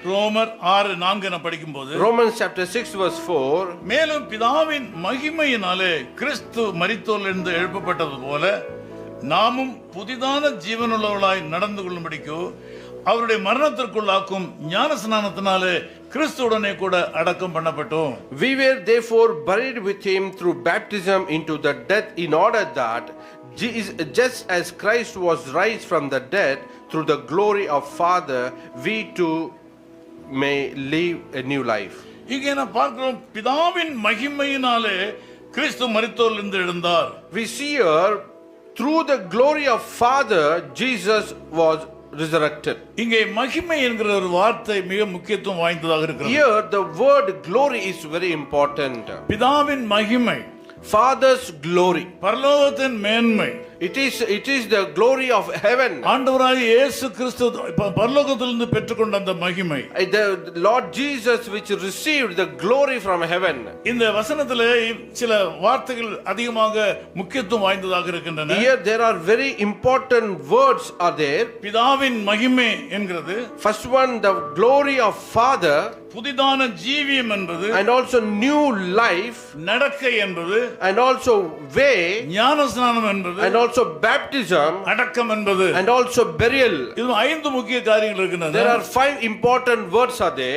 ரோமர் 6:4 என படிக்கும்போது Romans chapter 6 verse 4. மேலும் பிதாவின் மகிமையினாலே கிறிஸ்து மரித்தோரிலிருந்து எழுப்பப்பட்டது போல நாமும் புதிதான ஜீவனுள்ளவர்களாய் நடந்து கொள்ளும்படிக்கு அவருடைய மரணத்திற்குள்ளாக்கும் ஞானஸ்நானத்தினாலே கிறிஸ்துவுடனே கூட அடக்கம் பண்ணப்பட்டோம். We were therefore buried with him through baptism into the death, in order that just as Christ was raised from the dead through the glory of Father, we too may live a new life. இங்கே நான் பார்க்கிறோம், பிதாவின் மகிமையினாலே கிறிஸ்து மரித்தோரிலிருந்து எழுந்தார். We see here through the glory of Father, Jesus was resurrected. இங்கே மகிமை என்கிற ஒரு வார்த்தை மிக முக்கியத்துவம் வாய்ந்ததாக இருக்கிறது. Here the word glory is very important. பிதாவின் மகிமை, Father's glory, பரலோகத்தின் மேன்மை, it is the glory of heaven. ஆண்டவராகிய இயேசு கிறிஸ்து பரலோகத்திலிருந்து பெற்றுக்கொண்ட அந்த மகிமை, The Lord Jesus which received the glory from heaven. இந்த வசனத்திலே சில வார்த்தைகள் அதிகமாக முக்கியத்துவம் வாய்ந்ததாக இருக்கின்றன. Here there are very important words are there. பிதாவின் மகிமை என்கிறது, First one, the glory of Father, புதிதான ஜீவியம் என்பது, and also new life, நடக்கை என்பது, and also way, ஞானஸ்நானம் என்பது, and also baptism, அடக்கம் என்பது, and also burial. இது 5 முக்கிய காரியங்கள் இருக்கின்றன. There are 5 important words are there.